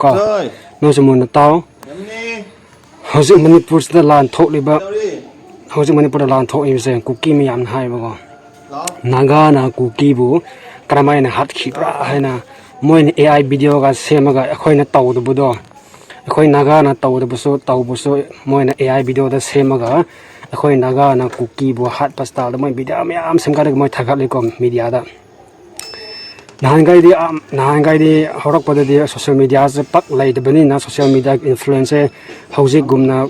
ก็โนสมุนเตาเฮาสิมณีปุรสลานทกลิบะเฮาสิมณีปุรลานทกอีเซกุกี้มียามให้บ่ก็นากานะกุกี้บุกระไมนะฮัดขิปราให้นะมวยนี่ AI วิดีโอก็เซมก็ค่อยนะเตาดบุดค่อยนากานะเตาดบุโซเตาบุโซมวยนะ AI วิดีโอได้เซมก็ค่อยนากานะกุกี้บุฮัดปัสตาลมวยวิดีโอมียามเซมก็มวยทักเลยก็มีเดียดnahangai di horak pada di social media se pak lai de bani na social media influencer hausi gumna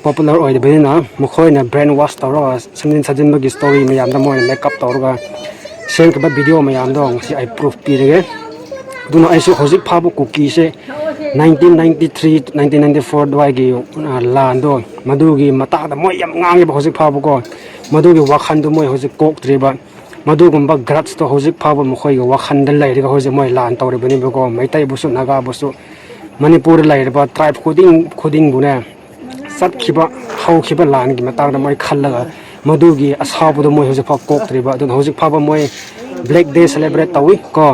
popular oi de bani na mokhoi na brain wash tawra sanin sajin bagi story mayam da moi makeup tawra share ka video mayam dong si I proof pi de duna ai su hausi phabu cookie se 1993 1994 dwai gi lan do madu gi mata da moi yam ngang gi hausi phabu ko madu gi wakhan du moi hausi kok triba madugumba grats to hojik phaba mokhoi ga wakhan dal lai ri ga hojik moi lan tawre bani bego maitai busu naga busu manipur lai ba tribe khuding bune sat khiba hau khiba lan gi matang da moi khalla ga madugi ashabu do moi hojik pha kok tri ba don hojik phaba moi black day celebrate tawi ko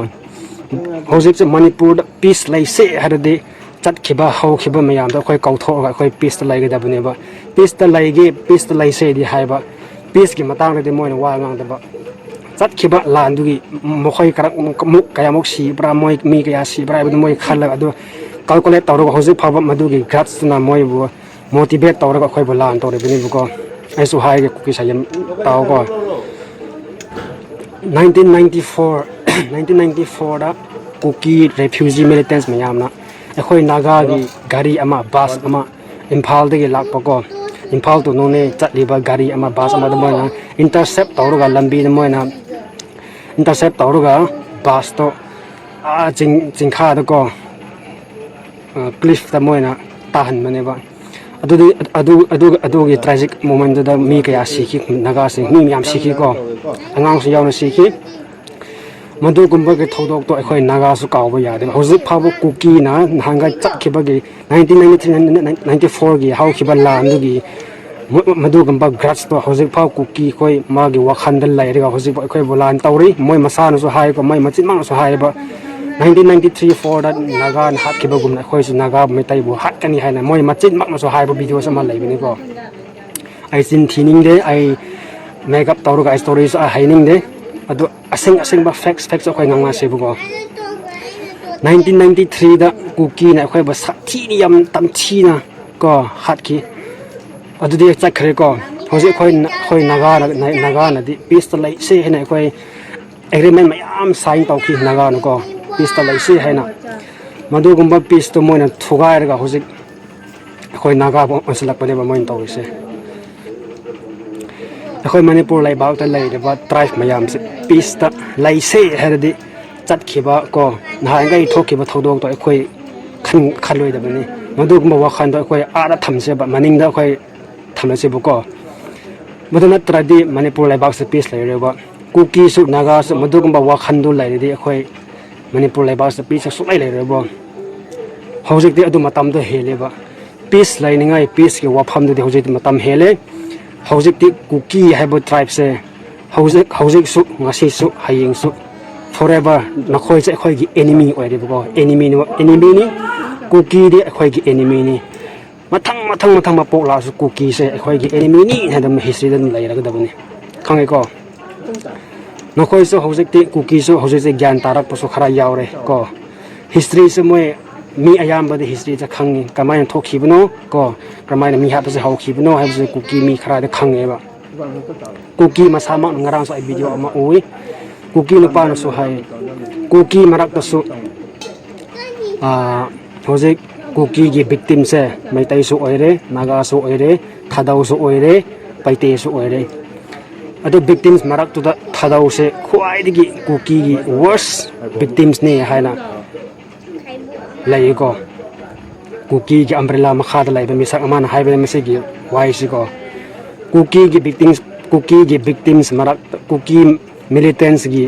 hojik se manipur peace lai se harade chat khiba hau khiba mayam da khoi kautho ga khoi peace lai ga da bune ba peace lai se di hai ba peace gi matang da moi wa ngang da baจัดคิบะลานดูกี่มคอยกระมุกกายมุกสีปราโมยมีกายสีปราบุมวยขันแล้วดูคาลคูลเลตตัวเราเขาจะพามาดูกี่กัดสนามวยบัว motivate ตัวเราก็ค่อยบลานตัวเราเป็นนี่บุกไอ้สุดท้ายก็คุกกี้ใช้ยันตัวก็1994ละคุกกี้ refugee militants ไม่ยามนะไอ้ค่อยนากากี่การีอามาบัสอามาอิมพาลที่กี่ลักปะก็อิมพาลตัวนู้นเนี่ยจัดรีบการีอามาบัสอามาดมวยนะ intercept ตัวเราก็ลัมบีดมวยนะintercept ตัวเราก็บัสตัวจิงข้าตัวก็cliff ตัวมวยนะตาหันมันเนี่ยบ้างอดูกี่ tragic moment ตัวมีกระยาสีขี้นักสิ่งมียามสีขี้ก็งางสุยาวนะสีขี้มันดูกุมบักทอดตัวไอ้คนนักสุกาวไปยาเดี๋ยวเขาจะพาพวกคุกกี้นะหางกันจัดขี้บักกี่1993 กี่เขาขี้บัลลานดูกี่มาดูกันบักกรัสตัวเขาจะพาคุกกี้ค่อยมากี่ว่าคันดันไหลเดี๋ยวเขาจะค่อยโบราณตัวรีมวยมาซานุสุหายก็ไม่มาจิตมังสุหายบ่1993 นั้นนากาฮัดขี้บักกุมนะค่อยสุนากาไม่ไต่บัวฮัดกันนี่ให้นะมวยมาจิตมังสุหายบ่วิดีโอสมัยไหลไปนี่ก็ไอซินทีนิ่งเด้ไอเมคอัพตัวรู้กับไอสตอรี่สุให้นิ่งเด้อดูอาศัยบ่ facts ค่อยงางๆเสบุก็1993ดะคุกกี้นะค่อยบ่สักที่นิยมตำที่นะก็ฮัดขี้อดูดิจักเครก็เฮาสิค่อยนากานะดิปีสตไลเซให้นะค่อย agreement ไม่อ้ำ sign ตอกขี้นากานะก็ปีสตไลเซให้นะมาดูกุมบ่ปีสตมวยนะทุกายก็เฮาสิค่อยนากาบ่อันสลักปะเนี่ยบ่มวยตอกเซค่อยมณีปุรไลบ่าวตะไลเดว่า drive มายามสิปีสตไลเซให้ดิจัดขี้บ่ก็นายก็ทอกขี้บ่ทอดอกตัวค่อยคันเลยดะบัดนี้มาดูกุมบ่ว่าคันตัวค่อยอาระทำเสียบ่มันิงดะค่อยทำเสียบ่ก็บ่ทันตรดิมณีปุรไลบ่าวสิปีสไลเรว่าคุกกี้สุนากาสุมาดูกุมบ่ว่าคันดูไลดิค่อยมณีปุรไลบ่าวสิปีสสุไลเลยเรบ่เฮาสิดิอดุมาตำตัวเฮเลบ่ปีสไลนี่ไงปีสกี่ว่าพำดูดิเฮาสิมาตำเฮเลเฮาจิกที่คุกกี้ให้บท tribe เซ่เฮาจิกสุงาซีสุหายิงสุ forever นักคอยจะคอยกี่ enemy ไว้ดิบุก็ enemy นี่คุกกี้ดิคอยกี่ enemy นี่มาทั้งมาปกลาสุคุกกี้เซ่คอยกี่ enemy นี่ให้ดำ history ดันไหลแล้วก็ดับนี่ข้างไอ้ก็นักคอยสุเฮาจิกที่คุกกี้สุเฮาจิกज्ञानตารักปสุขรายาวเลยก็ history สมัยมีอายามบัด history จะขังนี่กำไมทอกขี้บโนก็กำไมมีหัดจะเฮาขี้บโนให้จะคุกกี้มีคราได้ขังเอวะคุกกี้มาสามารถงารางสุไอวิดีโอมาโอ้ยคุกกี้ลูกปานสุให้คุกกี้มารักตสุเขาจะคุกกี้กี่ victim เซ่ไม่ไตสุไอเร่นากาสุไอเร่ทัดาวสุไอเร่ไปเตสุไอเร่อะดู victims มารักตัวทัดาวเซ่ควายดิกี่คุกกี้กี่ worst victims นี่ให้นะไลก็คุกกี้กี่อัมเบรลามาขาดไลเป็นมิสักอามันให้เป็นมิสักกี่ไวสิก็คุกกี้กี่ victims มารักคุกกี้ militants กี่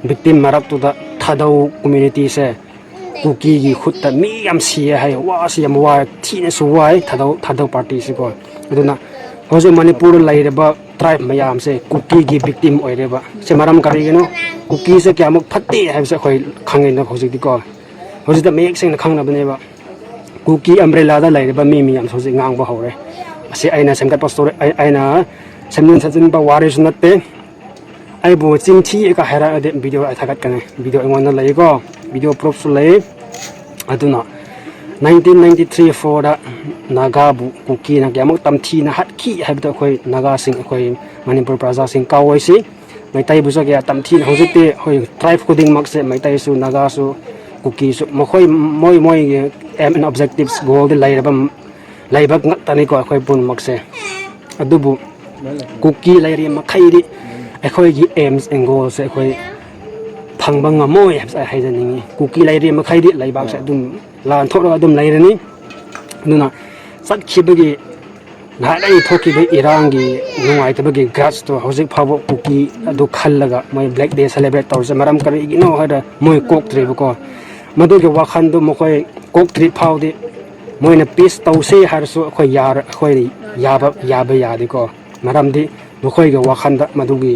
victim มารักตัวทัดาว community เซ่คุกกี้กี่ขุดแต่มียามเสียให้ว่าเสียมว่าที่นี่สวยทัดาว party สิก็ดูนะเขาจะมณีปุรไลเรบะ tribe มายามเซ่คุกกี้กี่ victim โอ้ยเรบะเสมารัมการีกันเนาะคุกกี้เซ่แกมุกพัดตีให้เซ่คอยขังเงินนะเขาสิดีก็ ꯍꯧꯖꯤꯛꯇ ꯃꯌꯦꯛ ꯁꯦꯡꯅ ꯈꯪꯅꯕꯅꯦꯕ ꯀꯨꯀꯤ ꯑꯝꯕ꯭ꯔꯦꯂꯥꯗ ꯂꯩꯔꯤꯕ ꯃꯤ ꯃꯌꯥꯝ ꯍꯧꯖꯤꯛ ꯉꯥꯡꯕ ꯍꯧꯔꯦ ꯑꯁꯤ ꯑꯩꯅ ꯁꯦꯝꯒꯠꯄ ꯁ꯭ꯇꯣꯔꯤ ꯑꯩꯅ ꯁꯦꯝꯖꯤꯟ ꯁꯥꯖꯤꯟꯕ ꯋꯥꯔꯤꯁꯨ ꯅꯠꯇꯦ ꯑꯩꯕꯨ ꯆꯤꯟꯊꯤꯒ ꯍꯥꯏꯔꯛꯑꯗꯤ ꯚꯤꯗꯤꯑꯣ ꯑꯩ ꯊꯥꯒꯠꯀꯅꯤ ꯚꯤꯗꯤꯑꯣ ꯑꯩꯉꯣꯟꯗ ꯂꯩꯀꯣ ꯚꯤꯗꯤꯑꯣ ꯄ꯭ꯔꯨꯐꯁꯨ ꯂꯩ ꯑꯗꯨꯅ 1993-4ꯗ ꯅꯥꯒꯥꯕꯨ ꯀꯨꯀꯤꯅ ꯀꯌꯥꯃꯨꯛ ꯇꯝꯊꯤꯅ ꯍꯥꯠꯈꯤ ꯍꯥꯏꯕꯗꯣ ꯑꯩꯈꯣꯏ ꯅꯥꯒꯥꯁꯤꯡ ꯑꯩꯈꯣꯏ ꯃꯅꯤꯄꯨꯔ ꯄ꯭ꯔꯖꯥꯁꯤꯡ ꯀꯥꯎꯏꯁꯤ ꯃꯩꯇꯩꯕꯨꯁꯨ ꯀꯌꯥ ꯇꯝꯊꯤꯅ ꯍꯧꯖꯤꯛꯇꯤ ꯑꯩꯈꯣꯏ ꯇ꯭ꯔꯥꯏꯕ ꯈꯨꯗꯤꯡꯃꯛꯁꯦ ꯃꯩꯇꯩꯁꯨ ꯅꯥꯒꯥꯁꯨ ꯀꯨꯀꯤꯁꯨ ꯃꯣꯏꯒꯤ ꯑꯦꯝ ꯑꯦꯟ ꯑꯣꯕꯖꯦꯛꯇꯤꯚꯁ ꯒꯣꯜꯗ ꯂꯩꯕ ꯉꯛꯇꯅꯤꯀꯣ ꯑꯩꯈꯣꯏ ꯄꯨꯝꯅꯃꯛꯁꯦ ꯑꯗꯨꯕꯨ ꯀꯨꯀꯤ ꯂꯩꯔꯤ ꯃꯈꯩꯗꯤ ꯑꯩꯈꯣꯏꯒꯤ ꯑꯦꯝꯁ ꯑꯦꯟ ꯒꯣꯜꯁꯦ ꯑꯩꯈꯣꯏ ꯐꯪꯕ ꯉꯝꯃꯣꯏ ꯍꯥꯏꯕꯁꯦ ꯑꯩ ꯍꯥꯏꯖꯅꯤꯡꯉꯤ ꯀꯨꯀꯤ ꯂꯩꯔꯤ ꯃꯈꯩꯗꯤ ꯂꯩꯕꯥꯛꯁꯦ ꯑꯗꯨꯝ ꯂꯥꯟꯊꯣꯛꯂꯒ ꯑꯗꯨꯝ ꯂꯩꯔꯅꯤ ꯑꯗꯨꯅ ꯆꯠꯈꯤꯕꯒꯤ ꯅꯍꯥꯟꯗꯒꯤ ꯊꯣꯛꯈꯤꯕ ꯏꯔꯥꯡꯒꯤ ꯅꯨꯡꯉꯥꯏꯇꯕꯒꯤ ꯒ꯭ꯔꯥꯁꯇꯣ ꯍꯧꯖꯤꯛ ꯐꯥꯎꯕ ꯀꯨꯀꯤ ꯑꯗꯨ ꯈꯜꯂꯒ ꯃꯣꯏ ꯕ꯭ꯂꯦꯛ ꯗꯦ ꯁꯦꯂꯦꯕ꯭ꯔꯦꯠ ꯇꯧꯔꯤꯁꯦ ꯃꯔꯝ ꯀꯔꯤꯒꯤꯅꯣ ꯍꯥꯏꯔ ꯃꯣꯏ ꯀꯣꯛꯇ꯭ꯔꯤꯕꯀꯣ ꯃꯗꯨꯒꯤ ꯋꯥꯈꯜꯗꯨ ꯃꯈꯣꯏ ꯀꯣꯛꯇ꯭ꯔꯤ ꯐꯥꯎꯗꯤ ꯃꯣꯏꯅ ꯄꯤꯁ ꯇꯧꯁꯤ ꯍꯥꯏꯔꯁꯨ ꯑꯩꯈꯣꯏ ꯌꯥꯕ ꯌꯥꯗꯦꯀꯣ ꯃꯔꯝꯗꯤ ꯃꯈꯣꯏꯒꯤ ꯋꯥꯈꯜꯗ ꯃꯗꯨꯒꯤ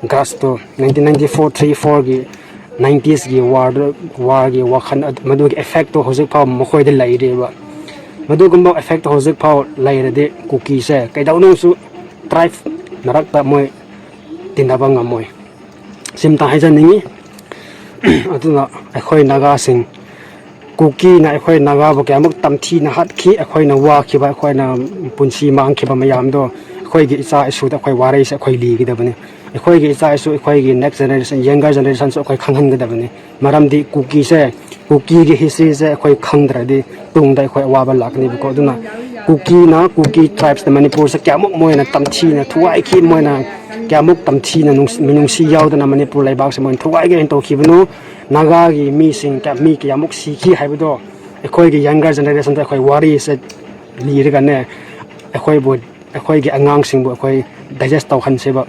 ꯒ꯭ꯔꯥꯁꯇꯣ 1994-34ꯒꯤ 90sꯒꯤ ꯋꯥꯔꯒꯤ ꯋꯥꯈꯜ ꯃꯗꯨꯒꯤ ꯑꯦꯐꯦꯛꯇꯣ ꯍꯧꯖꯤꯛ ꯐꯥꯎ ꯃꯈꯣꯏꯗ ꯂꯩꯔꯤꯕ ꯃꯗꯨꯒꯨꯝꯕ ꯑꯦꯐꯦꯛꯇꯣ ꯍꯧꯖꯤꯛ ꯐꯥꯎ ꯂꯩꯔꯗꯤ ꯀꯨꯀꯤꯁꯦ ꯀꯩꯗꯧꯅꯨꯡꯁꯨ ꯇ꯭ꯔꯥꯏꯕ ꯃꯔꯛꯇ ꯃꯣꯏ ꯇꯤꯟꯅꯕ ꯉꯝꯃꯣꯏ ꯁꯤꯝꯇ ꯍꯥꯏꯖꯅꯤꯡꯉꯤ ꯑꯗꯨꯅ ꯑꯩꯈꯣꯏ ꯅꯥꯒꯥꯁꯤꯡ ꯀꯨꯀꯤꯅ ꯑꯩꯈꯣꯏ ꯅꯥꯒꯥꯕꯨ ꯀꯌꯥꯃꯨꯛ ꯇꯝꯊꯤꯅ ꯍꯥꯠꯈꯤ ꯑꯩꯈꯣꯏꯅ ꯋꯥꯈꯤꯕ ꯑꯩꯈꯣꯏꯅ ꯄꯨꯟꯁꯤ ꯃꯥꯡꯈꯤꯕ ꯃꯌꯥꯝꯗꯣ ꯑꯩꯈꯣꯏꯒꯤ ꯏꯆꯥ ꯏꯁꯨꯗ ꯑꯩꯈꯣꯏ ꯋꯥꯔꯤꯁꯦ ꯑꯩꯈꯣꯏ ꯂꯤꯒꯗꯕꯅꯤ ꯑꯩꯈꯣꯏꯒꯤ ꯏꯆꯥ ꯏꯁꯨ ꯑꯩꯈꯣꯏꯒꯤ ꯅꯦꯛꯁ ꯖꯦꯅꯦꯔꯦꯁꯟ ꯌꯪꯒꯔ ꯖꯦꯅꯦꯔꯦꯁꯟꯁꯨ ꯑꯩꯈꯣꯏ ꯈꯪꯍꯟꯒꯗꯕꯅꯤ ꯃꯔꯝꯗꯤ ꯀꯨꯀꯤꯒꯤ ꯍꯤꯁꯇ꯭ꯔꯤꯁꯦ ꯑꯩꯈꯣꯏ ꯈꯪꯗ꯭ꯔꯗꯤ ꯇꯨꯡꯗ ꯑꯩꯈꯣꯏ ꯑꯋꯥꯕ ꯂꯥꯛꯀꯅꯤꯕꯀꯣ ꯑꯗꯨꯅ ꯀꯨꯀꯤ ꯇ꯭ꯔꯥꯏꯕꯁꯅ ꯃꯅꯤꯄꯨꯔꯁꯦ ꯀꯌꯥꯃꯨꯛ ꯃꯣꯏꯅ ꯇꯝꯊꯤꯅ ꯊꯨꯒꯥꯏꯈꯤ ꯃꯣꯏꯅ ꯀꯌꯥꯃꯨꯛ ꯇꯝꯊꯤꯅ ꯃꯤꯅꯨꯡꯁꯤ ꯌꯥꯎꯗꯅ ꯃꯅꯤꯄꯨꯔ ꯂꯩꯕꯥꯛꯁꯦ ꯃꯣꯏꯅ ꯊꯨꯒꯥꯏꯒꯦꯅ ꯇꯧꯈꯤꯕꯅꯣ ꯅꯥꯒꯥꯒꯤ ꯃꯤꯁꯤꯡ ꯃꯤ ꯀꯌꯥꯃꯨꯛ ꯁꯤꯈꯤ ꯍꯥꯏꯕꯗꯣ ꯑꯩꯈꯣꯏꯒꯤ ꯌꯪꯒꯔ ꯖꯦꯅꯦꯔꯦꯁꯟꯗ ꯑꯩꯈꯣꯏ ꯋꯥꯔꯤꯁꯦ ꯂꯤꯔꯒꯅꯦ ꯑꯩꯈꯣꯏꯒꯤ ꯑꯉꯥꯡꯁꯤꯡꯕꯨ ꯑꯩꯈꯣꯏ ꯗꯥꯏꯖꯦꯁ ꯇꯧꯍꯟꯁꯦꯕ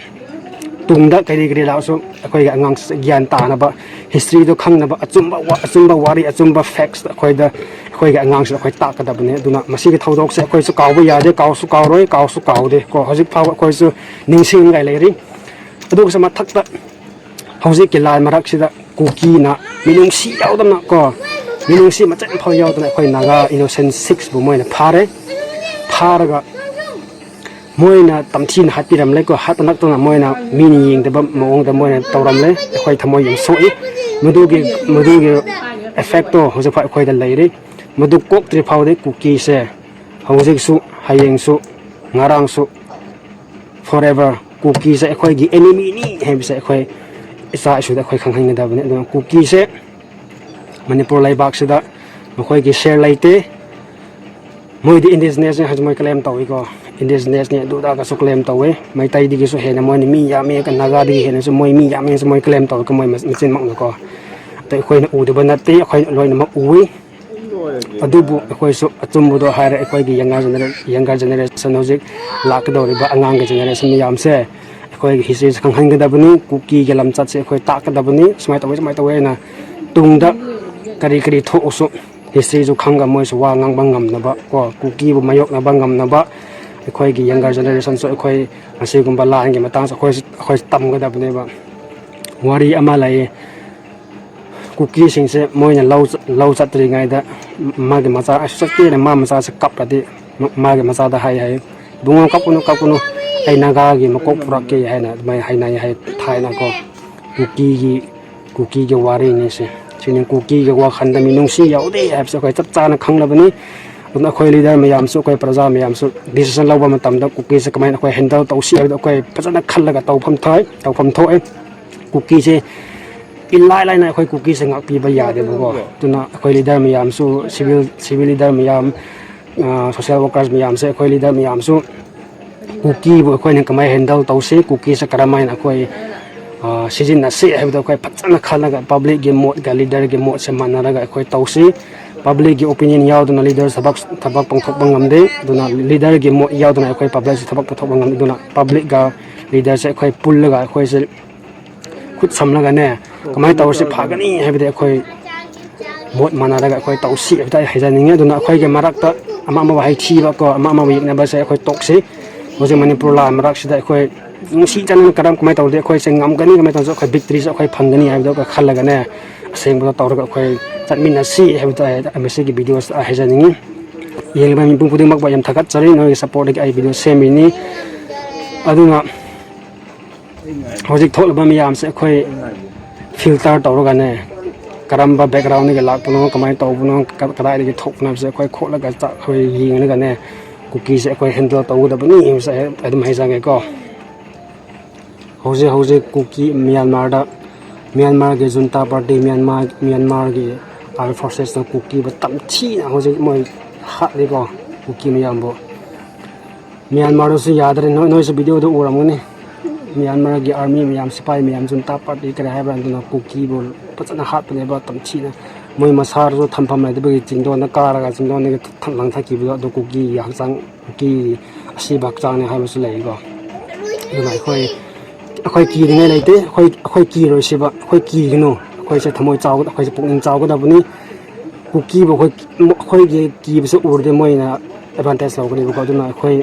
ꯇꯨꯡꯗ ꯀꯔꯤ ꯂꯥꯛꯑꯁꯨ ꯑꯩꯈꯣꯏꯒꯤ ꯑꯉꯥꯡꯁꯦ ꯒ꯭ꯌꯥꯟ ꯇꯥꯅꯕ ꯍꯤꯁꯇ꯭ꯔꯤꯗꯣ ꯈꯪꯅꯕ ꯑꯆꯨꯝꯕ ꯋꯥꯔꯤ ꯑꯆꯨꯝꯕ ꯐꯦꯛꯁ ꯑꯩꯈꯣꯏꯒꯤ ꯑꯉꯥꯡꯁꯤꯗ ꯑꯩꯈꯣꯏ ꯇꯥꯛꯀꯗꯕꯅꯤ ꯑꯗꯨꯅ ꯃꯁꯤꯒꯤ ꯊꯧꯗꯣꯛꯁꯦ ꯑꯩꯈꯣꯏꯁꯨ ꯀꯥꯎꯕ ꯌꯥꯗꯦ ꯀꯥꯎꯁꯨ ꯀꯥꯎꯔꯣꯏ ꯀꯥꯎꯁꯨ ꯀꯥꯎꯗꯦ ꯀꯣ ꯍꯧꯖꯤꯛ ꯐꯥꯎꯕ ꯑꯩꯈꯣꯏꯁꯨ ꯅꯤꯡꯁꯤꯡꯉꯥꯏ ꯂꯩꯔꯤ ꯑꯗꯨꯒꯁꯨ ꯃꯊꯛꯇ ꯍꯧꯖꯤꯛꯀꯤ ꯂꯥꯟ ꯃꯔꯛꯁꯤꯗ ꯀꯨꯀꯤꯅ ꯃꯤꯅꯨꯡꯁꯤ ꯌꯥꯎꯗꯅ ꯃꯤꯅꯨꯡꯁꯤ ꯃꯆꯦꯠ ꯐꯥꯎ ꯌꯥꯎꯗꯅ ꯑꯩꯈꯣꯏ ꯅꯥꯒꯥ ꯏꯅꯣꯁꯦꯟ 6ꯕꯨ ꯃꯣꯏꯅ ꯐꯥꯔꯒ ꯃꯣꯏꯅ ꯇꯝꯊꯤꯅ ꯍꯥꯠꯄꯤꯔꯝꯂꯦꯀꯣ ꯍꯥꯠꯄ ꯅꯠꯇꯅ ꯃꯣꯏꯅ ꯃꯤꯅ ꯌꯦꯡꯗꯕ ꯃꯑꯣꯡꯗ ꯃꯣꯏꯅ ꯇꯧꯔꯝꯂꯦ ꯑꯩꯈꯣই ꯊꯃꯣꯏ ꯌꯥꯝ ꯁꯣꯛꯏ ꯃꯗꯨꯒꯤ ꯑꯦꯐꯦꯛꯇꯣ ꯍꯧꯖꯤꯛꯐꯥꯎ ꯑꯩꯈꯣꯏꯗ ꯂꯩꯔꯤ ꯃꯗꯨ ꯀꯣꯛꯇ꯭ꯔꯤ ꯐꯥꯎꯗꯤ ꯀꯨꯀꯤꯁꯦ ꯍꯧꯖꯤꯛꯁꯨ ꯍꯌꯦꯡꯁꯨ ꯉꯔꯥꯡꯁꯨ ꯐꯣꯔꯑꯦꯚꯔ ꯀꯨꯀꯤꯁꯦ ꯑꯩꯈꯣꯏꯒꯤ ꯑꯦꯅꯤꯃꯤꯅꯤ ꯍꯥꯏꯕꯁꯦ ꯑꯩꯈꯣꯏ ꯏꯆꯥ ꯏꯁꯨꯗ ꯑꯩꯈꯣꯏ ꯈꯪꯍꯟꯒꯗꯕꯅꯤ ꯑꯗꯨꯅ ꯀꯨꯀꯤꯁꯦ ꯃꯅꯤꯄꯨꯔ ꯂꯩꯕꯥꯛꯁꯤꯗ ꯃꯈꯣꯏꯒꯤ ꯁꯦꯌꯔ ꯂꯩꯇꯦ ꯃꯣꯏꯗꯤ ꯏꯟꯗꯤꯖꯤꯅꯁꯅꯦ ꯍꯥꯏꯁꯨ ꯃꯣꯏ ꯀ꯭ꯂꯦꯝ ꯇꯧꯏꯀꯣ ꯏꯟꯗꯤꯖꯤꯅꯁꯅꯦ ꯑꯗꯨꯗꯥꯒꯁꯨ ꯀ꯭ꯂꯦꯝ ꯇꯧꯋꯤ ꯃꯩꯇꯩꯗꯒꯤꯁꯨ ꯍꯦꯟꯅ ꯃꯣꯏꯅ ꯃꯤ ꯌꯥꯝꯃꯦ ꯅꯥꯒꯥꯗꯒꯤ ꯍꯦꯟꯅꯁꯨ ꯃꯣꯏ ꯃꯤ ꯌꯥꯝꯃꯦꯁꯨ ꯃꯣꯏ ꯀ꯭ꯂꯦꯝ ꯇꯧꯏꯀꯣ ꯃꯣꯏ ꯃꯆꯤꯟꯃꯛꯅꯀꯣ ꯑꯗꯣ ꯑꯩꯈꯣꯏꯅ ꯎꯗꯕ ꯅꯠꯇꯦ ꯑꯩꯈꯣꯏꯅ ꯂꯣꯏꯅꯃꯛ ꯎꯏ ꯑꯗꯨꯕꯨ ꯑꯩꯈꯣꯏꯁꯨ ꯑꯆꯨꯝꯕꯗꯣ ꯍꯥꯏꯔꯦ ꯑꯩꯈꯣꯏꯒꯤ ꯌꯪꯒꯔ ꯖꯦꯅꯦꯔꯦꯁꯟ ꯍꯧꯖꯤꯛ ꯂꯥꯛꯀꯗꯧꯔꯤꯕ ꯑꯉꯥꯡꯒꯤ ꯖꯦꯅꯦꯔꯦꯁꯟ ꯃꯌꯥꯝꯁꯦ ꯑꯩꯈꯣꯏꯒꯤ ꯍꯤꯁꯇ꯭ꯔꯤꯁꯦ ꯈꯪꯍꯟꯒꯗꯕꯅꯤ ꯀꯨꯀꯤꯒꯤ ꯂꯝꯆꯠꯁꯦ ꯑꯩꯈꯣꯏ ꯇꯥꯛꯀꯗꯕꯅꯤ ꯁꯨꯃꯥꯏꯅ ꯇꯧꯋꯦ ꯍꯥꯏꯅ ꯇꯨꯡꯗ ꯀꯔꯤ ꯊꯣꯛꯑꯁꯨ ꯍꯤꯁꯇ꯭ꯔꯤꯁꯨ ꯈꯪꯒ ꯃꯣꯏꯁꯨ ꯋꯥ ꯉꯥꯡꯕ ꯉꯝꯅꯕ ꯀꯨꯀꯤꯕꯨ ꯃꯥꯌꯣꯛꯅꯕ ꯉꯝꯅꯕ ꯑꯩꯈꯣꯏꯒꯤ ꯌꯪꯒꯔ ꯖꯦꯅꯦꯔꯦꯁꯟꯁꯨ ꯑꯩꯈꯣꯏ ꯑꯁꯤꯒꯨꯝꯕ ꯂꯥꯟꯒꯤ ꯃꯇꯥꯡꯁꯨ ꯑꯩꯈꯣꯏ ꯇꯝꯒꯗꯕꯅꯦꯕ ꯋꯥꯔꯤ ꯑꯃ ꯂꯩꯌꯦ ꯀꯨꯀꯤꯁꯤꯡꯁꯦ ꯃꯣꯏꯅ ꯂꯧ ꯆꯠꯇ꯭ꯔꯤꯉꯩꯗ ꯃꯥꯒꯤ ꯃꯆꯥ ꯆꯠꯀꯦꯅ ꯃꯆꯥꯁꯦ ꯀꯞꯄꯗꯤ ꯃꯥꯒꯤ ꯃꯆꯥꯗ ꯍꯥꯏ ꯏꯕꯨꯡꯉꯣ ꯀꯞꯀꯅꯨ ꯑꯩ ꯅꯥꯒꯥꯒꯤ ꯃꯀꯣꯛ ꯄꯨꯔꯛꯀꯦ ꯍꯥꯏꯅ ꯑꯗꯨꯃꯥꯏꯅ ꯍꯥꯏꯅꯩ ꯊꯥꯏꯅꯀꯣ ꯀꯨꯀꯤꯒꯤ ꯋꯥꯔꯤꯅꯤꯁꯦ ꯁꯤꯅꯤ ꯀꯨꯀꯤꯒꯤ ꯋꯥꯈꯜꯗ ꯃꯤꯅꯨꯡꯁꯤ ꯌꯥꯎꯗꯦ ꯍꯥꯏꯕꯁꯦ ꯑꯩꯈꯣꯏ ꯆꯞ ꯆꯥꯅ ꯈꯪꯅꯕꯅꯤ ꯑꯗꯨꯅ ꯑꯩꯈꯣꯏ ꯂꯤꯗꯔ ꯃꯌꯥꯝꯁꯨ ꯑꯩꯈꯣꯏ ꯄ꯭ꯔꯖꯥ ꯃꯌꯥꯝꯁꯨ ꯗꯤꯁꯤꯖꯟ ꯂꯧꯕ ꯃꯇꯝꯗ ꯀꯨꯀꯤꯁꯦ ꯀꯃꯥꯏꯅ ꯑꯩꯈꯣই ꯍꯦꯟꯗꯜ ꯇꯧꯁꯤ ꯍꯥꯏꯕꯗꯣ ꯑꯩꯈꯣꯏ ꯐꯖꯅ ꯈꯜꯂꯒ ꯇꯧꯐꯝ ꯊꯣꯛꯑꯦ ꯀꯨꯀꯤꯁꯦ ꯏꯂꯥꯏ ꯂꯥꯏꯅ ꯑꯩꯈꯣꯏ ꯀꯨꯀꯤꯁꯦ ꯉꯥꯛꯄꯤꯕ ꯌꯥꯗꯦꯕꯀꯣ ꯑꯗꯨꯅ ꯑꯩꯈꯣꯏ ꯂꯤꯗꯔ ꯃꯌꯥꯝꯁꯨ ꯁꯤꯚꯤꯜ ꯂꯤꯗꯔ ꯃꯌꯥꯝ ꯁꯣꯁꯤꯌꯦꯜ ꯋꯥꯔꯀꯔꯁ ꯃꯌꯥꯝꯁꯦ ꯑꯩꯈꯣꯏ ꯂꯤꯗꯔ ꯃꯌꯥꯝꯁꯨ ꯀꯨꯀꯤꯕꯨ ꯑꯩꯈꯣꯏꯅ ꯀꯃꯥꯏꯅ ꯍꯦꯟꯗꯜ ꯇꯧꯁꯤ ꯀꯨꯀꯤꯁꯦ ꯀꯔꯝꯍꯥꯏꯅ ꯑꯩꯈꯣই ꯁꯤꯖꯤꯟꯅꯁꯤ ꯍꯥꯏꯕꯗꯣ ꯑꯩꯈꯣꯏ ꯐꯖꯅ ꯈꯜꯂꯒ ꯄꯕ꯭ꯂꯤꯛꯀꯤ ꯃꯣꯠꯀ ꯂꯤꯗꯔꯒꯤ ꯃꯣꯠꯁꯦ ꯃꯥꯟꯅꯔꯒ ꯑꯩꯈꯣꯏ ꯇꯧꯁꯤ ꯄꯕ꯭ꯂꯤꯛꯀꯤ ꯑꯣꯄꯤꯅꯤꯌꯟ ꯌꯥꯎꯗꯅ ꯂꯤꯗꯔ ꯊꯕꯛ ꯄꯥꯡꯊꯣꯛꯄ ꯉꯝꯗꯦ ꯑꯗꯨꯅ ꯂꯤꯗꯔꯒꯤ ꯃꯣꯠ ꯌꯥꯎꯗꯅ ꯑꯩꯈꯣꯏ ꯄꯕ꯭ꯂꯤꯛꯁꯦ ꯊꯕꯛ ꯄꯥꯡꯊꯣꯛꯄ ꯉꯝꯗꯦ ꯑꯗꯨꯅ ꯄꯕ꯭ꯂꯤꯛꯀ ꯂꯤꯗꯔꯁꯦ ꯑꯩꯈꯣꯏ ꯄꯨꯜꯂꯒ ꯑꯩꯈꯣꯏꯁꯦ ꯈꯨꯠ ꯁꯝꯂꯒꯅꯦ ꯀꯃꯥꯏꯅ ꯇꯧꯔꯁꯤ ꯐꯒꯅꯤ ꯍꯥꯏꯕꯗꯤ ꯑꯩꯈꯣꯏ ꯃꯣꯠ ꯃꯥꯟꯅꯔꯒ ꯑꯩꯈꯣꯏ ꯇꯧꯁꯤ ꯍꯥꯏꯕꯗ ꯑꯩ ꯍꯥꯏꯖꯅꯤꯡꯉꯤ ꯑꯗꯨꯅ ꯑꯩꯈꯣꯏꯒꯤ ꯃꯔꯛꯇ ꯑꯃ ꯍꯩ ꯊꯤꯕꯀꯣ ꯑꯃ ꯌꯦꯛꯅꯕꯁꯦ ꯑꯩꯈꯣꯏ ꯇꯣꯛꯁꯤ ꯍꯧꯖꯤꯛ ꯃꯅꯤꯄꯨꯔ ꯂꯥꯟ ꯃꯔꯛꯁꯤꯗ ꯑꯩꯈꯣꯏ ꯅꯨꯡꯁꯤ ꯆꯥꯟꯅꯅ ꯀꯃꯥꯏꯅ ꯇꯧꯔꯗꯤ ꯑꯩꯈꯣꯏꯁꯦ ꯉꯝꯒꯅꯤ ꯀꯃꯥꯏꯅ ꯇꯧꯔꯁꯨ ꯑꯩꯈꯣꯏ ꯕꯤꯛꯇ꯭ꯔꯤꯁꯦ ꯑꯩꯈꯣꯏ ꯐꯪꯒꯅꯤ ꯍꯥꯏꯕꯗꯣ ꯑꯩꯈꯣꯏ ꯈꯜꯂꯒꯅꯦ ꯑꯁꯦꯡꯕꯗ ꯇꯧꯔꯒ ꯑꯩꯈꯣꯏ ꯆꯠꯃꯤꯟꯅꯁꯤ ꯍꯥꯏꯕꯗꯣ ꯃꯁꯤꯒꯤ ꯚꯤꯗꯤꯑꯣꯁ ꯍꯥꯏꯖꯅꯤꯡꯉꯤ ꯌꯦꯡꯂꯤꯕ ꯃꯤꯄꯨꯝ ꯈꯨꯗꯤꯡꯃꯛꯄꯨ ꯌꯥꯝ ꯊꯥꯒꯠꯆꯔꯤ ꯅꯣꯏꯒꯤ ꯁꯞꯄꯣꯔꯠꯇꯒꯤ ꯑꯩ ꯚꯤꯗꯤꯑꯣ ꯁꯦꯝꯃꯤꯅꯤ ꯑꯗꯨꯅ ꯍꯧꯖꯤꯛ ꯊꯣꯛꯂꯤꯕ ꯃꯌꯥꯝꯁꯦ ꯑꯩꯈꯣꯏ ꯐꯤꯜꯇꯔ ꯇꯧꯔꯒꯅꯦ ꯀꯔꯝꯕ ꯕꯦꯛꯒ꯭ꯔꯥꯎꯟꯗꯒꯤ ꯂꯥꯛꯄꯅꯣ ꯀꯃꯥꯏꯅ ꯇꯧꯕꯅꯣ ꯀꯗꯥꯏꯗꯒꯤ ꯊꯣꯛꯄꯅꯣ ꯍꯥꯏꯕꯁꯦ ꯑꯩꯈꯣꯏ ꯈꯣꯠꯂꯒ ꯑꯩꯈꯣꯏ ꯌꯦꯡꯂꯒꯅꯦ ꯀꯨꯀꯤꯁꯦ ꯑꯩꯈꯣꯏ ꯍꯦꯟꯗꯜ ꯇꯧꯒꯗꯕꯅꯤ ꯍꯥꯏꯕꯁꯦ ꯑꯩ ꯑꯗꯨꯝ ꯍꯥꯏꯖꯒꯦꯀꯣ ꯍꯧꯖꯤꯛ ꯀꯨꯀꯤ ꯃ꯭ꯌꯥꯟꯃꯥꯔꯒꯤ ꯖꯨꯟꯇꯥ ꯄꯥꯔꯇꯤ ꯃ꯭ꯌꯥꯟꯃꯥꯔꯒꯤ ꯑꯥꯔꯃꯤ ꯐꯣꯔꯁꯦꯁꯅ ꯀꯨꯀꯤꯕꯨ ꯇꯝꯊꯤꯅ ꯍꯧꯖꯤꯛ ꯃꯣꯏ ꯍꯥꯠꯂꯤꯀꯣ ꯀꯨꯀꯤ ꯃꯌꯥꯝꯕꯨ ꯃ꯭ꯌꯥꯟꯃꯥꯔꯗꯁꯨ ꯌꯥꯗ꯭ꯔꯦ ꯅꯣꯏꯁꯨ ꯚꯤꯗꯤꯑꯣꯗ ꯎꯔꯝꯒꯅꯤ ꯃ꯭ꯌꯥꯟꯃꯥꯔꯒꯤ ꯑꯥꯔꯃꯤ ꯃꯌꯥꯝ ꯁꯤꯄꯥꯍꯤ ꯃꯌꯥꯝ ꯖꯨꯟꯇꯥ ꯄꯥꯔꯇꯤ ꯀꯔꯤ ꯍꯥꯏꯕ꯭ꯔꯥ ꯑꯗꯨꯅ ꯀꯨꯀꯤꯕꯨ ꯐꯖꯅ ꯍꯥꯠꯄꯅꯦꯕ ꯇꯝꯊꯤꯅ ꯃꯣꯏ ꯃꯁꯥꯗꯁꯨ ꯊꯝꯐꯝ ꯂꯩꯇꯕꯒꯤ ꯆꯤꯡꯗꯣꯟꯗ ꯀꯥꯔꯒ ꯆꯤꯡꯗꯣꯟꯗꯒꯤ ꯂꯪꯊꯈꯤꯕꯗꯣ ꯑꯗꯨ ꯀꯨꯀꯤꯒꯤ ꯍꯛꯆꯥꯡ ꯀꯨꯀꯤꯒꯤ ꯑꯁꯤꯕ ꯍꯛꯆꯥꯡꯅꯤ ꯍꯥꯏꯕꯁꯨ ꯂꯩꯀꯣ ꯑꯗꯨꯅ ꯑꯩꯈꯣꯏ ꯀꯤꯅꯤꯡꯉꯥই ꯂꯩꯇꯦ ꯑꯩꯈꯣꯏ ꯀꯤꯔꯣꯏꯁꯤꯕ ꯑꯩꯈꯣꯏ ꯀꯤꯒꯅꯨ ꯑꯩꯈꯣꯏꯁꯦ ꯊꯃꯣꯏ ꯆꯥꯎꯒꯗꯕ ꯑꯩꯈꯣꯏꯁꯦ ꯄꯨꯛꯅꯤꯡ ꯆꯥꯎꯒꯗꯕꯅꯤ ꯀꯨꯀꯤꯕꯨ ꯑꯩꯈꯣꯏꯒꯤ ꯀꯤꯕꯁꯨ ꯎꯔꯗꯤ ꯃꯣꯏꯅ ꯑꯦꯗꯚꯥꯟꯇꯦꯖ ꯂꯧꯒꯅꯦꯕꯀꯣ ꯑꯗꯨꯅ ꯑꯩꯈꯣই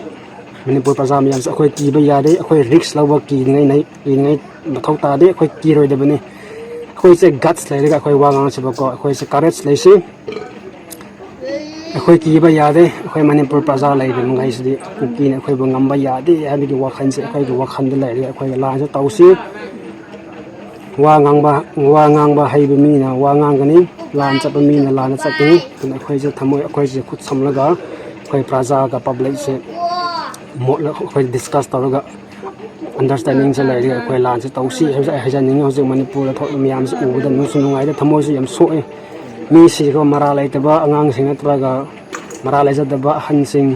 ꯃꯅꯤꯄꯨꯔ ꯄ꯭ꯔꯖꯥ ꯃꯌꯥꯝꯁꯦ ꯑꯩꯈꯣꯏ ꯀꯤꯕ ꯌꯥꯗꯦ ꯑꯩꯈꯣꯏ ꯔꯤꯛꯁ ꯂꯧꯕ ꯀꯤꯅꯤꯡꯉꯥই मथौ तादे अखोई किरोइदबनी अखोइसे गट्स लेरगा अखोई वा गांगसिबको अखोइसे करेज लेसि अखोई किबा यादे अखोई मणिपुर प्रजा लेइबे मंगाइसदि कुकीन अखोइबो ngamba यादे हाबिगि वाखनसे अखोइगि वाखनदे लेरगा अखोइ लांसे तौसि वा ngang ba हाइबे मीना वा nganगनि लान चप मीना लान चकनि तुन अखोइसे थमोइ अखोइसे खुद समलगा अखोइ प्रजा का पब्लिक से मोटला अखोइ डिस्कस तौरगा अंडरस्टैंडिंग से लेरगा अखोइ लान से तौसि हाइजानिंग हौजे मणिपुर थोक मियाम से उबदा नुसु नुंगाइदे थमोइसे यम सोए मी सिगो मरा लेतबा अंगांग सिंग नत्रगा मरा लेजदबा हनसिंग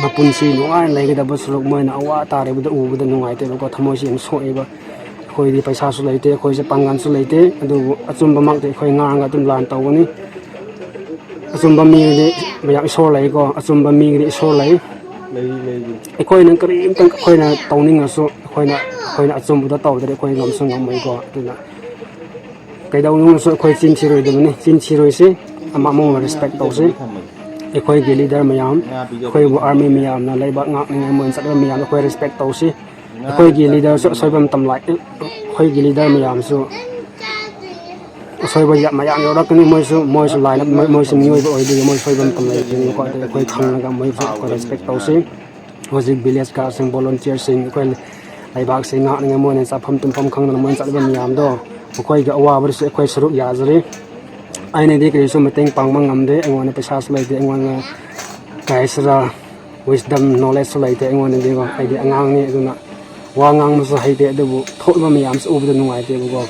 मपुनसी नुंगाइ लेगदबा सुरुक मोइना अवा तारेबदा उबदा नुंगाइतेबको थमोइसे यम सोएबा अखोइदि पैसासु लेते अखोइसे पांगानसु लेते अदु अचुंबा मक्ते अखोइ ngang अदुम लान तौगनि अचुंबा मीगदि मयाम इसोर लेको अचुंबा मीगदि इसोर ले अखोइना करिमतंग अखोइना तौनिंगसु अखोइना अचुंबदा तौदरे अखोइ ngमसु ngमैको अदुना कैदौनुसु अखोइ चिनथिरोइदबनि चिनथिरोइसे अमामोंग रेस्पेक्ट तौसे अखोइगि लीडर मयाम अखोइबु आर्मी मयामना लेबा ngakningai मोन चतबा मयाम अखोइ रेस्पेक्ट तौसे अखोइगि लीडरसु असोइबम तमलाइ अखोइगि लीडर मयामसु असोइबा मयाम यौरकनि मोइसु लाइन मोइसु मियोइबा ओइदि मोइ सोइबम तमलाइको अखोइ खंगगा मोइसु अखोइ रेस्पेक्ट तौसे हजिक विलेज का सिंग वॉलंटियर सिंग अखोइ लाइबाक सिंग ngakningai मोइन चाफम तुमफम खंगना मोइन चतबा मयामदो अखोइगि अवाबरसु अखोइ सरुक याजरे आइनेदि करिसु मतेंग पांगबा ngamde अङोना पैसासु लाइते अङोना काइसरा विजडम नॉलेज लाइते अङोना दिगो आइदि अंगांगनि अदुना वा ngang हाइते अदुबु थोलबा मयामसु उबदा नुंगाइतेबको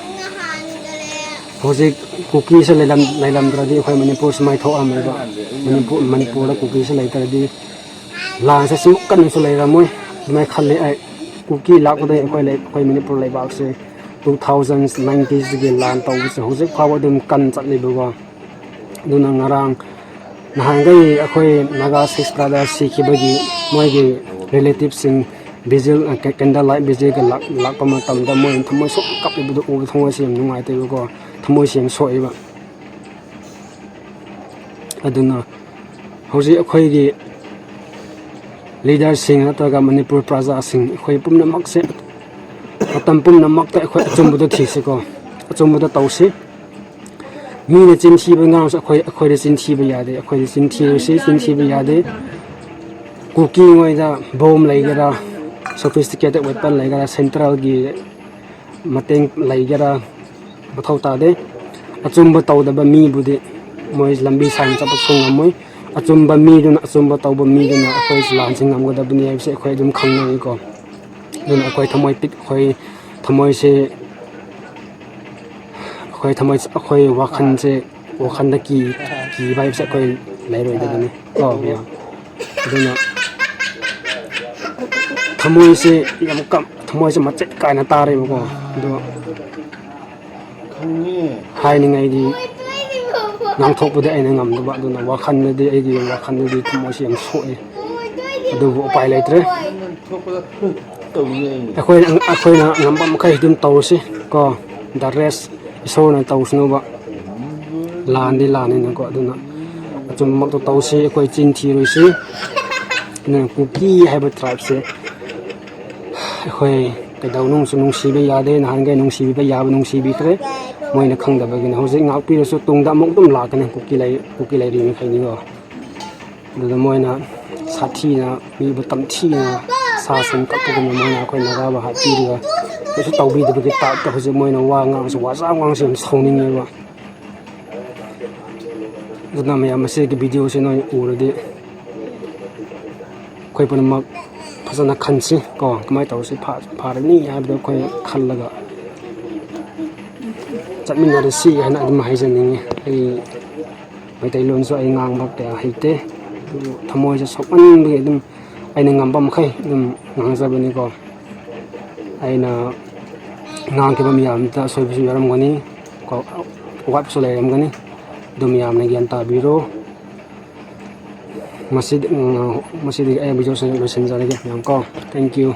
हजिक कुकी से लैलमद्रदि अखोइ मणिपुर समाइ थोआमैबा मणिपुर कुकी से लैतरदि लांसे सिमुकनसु लैरमोइ दुमाइ खल्ले आइ कुकी लाकदे अखोइ मणिपुर लैबाकसे 2090s गे लान तौबसे हजिक फाव अदुम कन चतलिबको दुना ngarang नहांगै अखोइ नागा 6 ब्रदर्स सिखिबगी मोइगे रिलेटिव सिंग बिजिल कैंडल लाइट बिजिल के लाकपा मतमदा मोइ थमोइ सो कपिबदु उब थमोइ से नुंगाइतेबको थमोइ से सोइबा अदुना हौजी अखोइगे लीडर सिंग नत्रगा मणिपुर प्रजा सिंग अखोइ पुमनमक से मतम पुमनमक अखोइ अचुंबदु थिसेको अचुंबदु तौसे मीने चिनथिबा ngang अखोइ चिनथिबा यादे अखोइ चिनथिबा यादे कुकी मोइदा बम लेगेरा सोफिस्टिकेटेड वेपन लेगेरा सेंट्रल गी मतेंग लेगेरा मथौ तादे अचुंबा तौदबा मीबुदि मोइ लंबी साइन चप सोंगमोइ अचुंबा मीदुना अचुंबा तौबा मीदुना अखोइ लानसिंग ngमगदबनि हाइबसे अखोइ दुम खंगनैको दुना अखोइ थमोइ पिक अखोइ वाखनसे वाखनदा की बाइबसे अखोइ लैरोइदबनि को बिया दुना थमोइसे यम कम थमोइसे मचे काइना तारेबको दो हाइनिङाइदि नांथोकपदि आइना ngमदबा दुना वाखनदि थमोइसे यम सोए अदुबु उपाय लैत्रे अखोइना ngamba मखै दुम तौसे को द रेस्ट इसोरना तौसनुबा लानदि लानिनको अदुना अचुममक तौसे अखोइ चिनथिरोइसे न कुकी हाइबा ट्राइबसे अखोइ कैदौनुंसु नुंसिबा यादे नहांगै नुंसिबा याबा नुंसिबित्रे ꯃꯣꯏꯅ ꯈꯪꯗꯕꯒꯤꯅꯤ ꯍꯧꯖꯤꯛ ꯉꯥꯛꯄꯤꯔꯁꯨ ꯇꯨꯡꯗ ꯑꯃꯨꯛ ꯑꯗꯨꯝ ꯂꯥꯛꯀꯅꯤ ꯀꯨꯀꯤ ꯂꯩꯔꯤ ꯃꯈꯩꯅꯤꯀꯣ ꯑꯗꯨꯗ ꯃꯣꯏꯅ ꯁꯥꯊꯤꯅ ꯃꯤꯕꯨ ꯇꯝꯊꯤꯅ ꯁꯥ ꯁꯟ ꯀꯛꯄꯒꯨꯝꯅ ꯃꯣꯏꯅ ꯑꯩꯈꯣꯏ ꯅꯥꯒꯥꯕꯨ ꯍꯥꯠꯄꯤꯔꯒ ꯀꯩꯁꯨ ꯇꯧꯕꯤꯗꯕꯒꯤ ꯇꯥꯏꯞꯇ ꯍꯧꯖꯤꯛ ꯃꯣꯏꯅ ꯋꯥ ꯉꯥꯡꯉꯁꯨ ꯋꯥꯖꯥ ꯉꯥꯡꯉꯁꯨ ꯌꯥꯝ ꯁꯥꯎꯅꯤꯡꯉꯦꯕ ꯑꯗꯨꯅ ꯃꯌꯥꯝ ꯑꯁꯤꯒꯤ ꯚꯤꯗꯤꯑꯣꯁꯤ ꯅꯣꯏ ꯎꯔꯗꯤ ꯑꯩꯈꯣই ꯄꯨꯝꯅꯃꯛ ꯐꯖꯅ ꯈꯟꯁꯤ ꯀꯣ ꯀꯃꯥꯏꯅ ꯇꯧꯔꯁꯤ ꯐꯥꯔꯅꯤ ꯍꯥꯏꯕꯗꯣ ꯑꯩꯈꯣꯏ ꯈꯜꯂꯒ ꯆꯠꯃꯤꯟꯅꯔꯁꯤ ꯍꯥꯏꯅ ꯑꯗꯨꯝ ꯍꯥꯏꯖꯅꯤꯡꯉꯤ ꯑꯩ ꯃꯩꯇꯩꯂꯣꯟꯁꯨ ꯑꯩ ꯉꯥꯡꯕ ꯀꯌꯥ ꯍꯩꯇꯦ ꯑꯗꯨꯕꯨ ꯊꯃꯣꯏꯁꯦ ꯁꯣꯛꯃꯟꯕꯒꯤ ꯑꯗꯨꯝ ꯑꯩꯅ ꯉꯝꯕ ꯃꯈꯩ ꯑꯗꯨꯝ ꯉꯥꯡꯖꯕꯅꯤꯀꯣ ꯑꯩꯅ ꯉꯥꯡꯈꯤꯕ ꯃꯌꯥꯝꯗ ꯑꯁꯣꯏꯕꯁꯨ ꯌꯥꯎꯔꯝꯒꯅꯤ ꯑꯋꯥꯠꯄꯁꯨ ꯂꯩꯔꯝꯒꯅꯤ ꯑꯗꯨ ꯃꯌꯥꯝꯅ ꯒ꯭ꯌꯥꯟ ꯇꯥꯕꯤꯔꯣ ꯃꯁꯤꯗꯒꯤ ꯑꯩ ꯚꯤꯗꯤꯑꯣꯁꯦ ꯂꯣꯏꯁꯤꯟꯖꯔꯒꯦ ꯃꯌꯥꯝ ꯀꯣ ꯊꯦꯡꯛ ꯌꯨ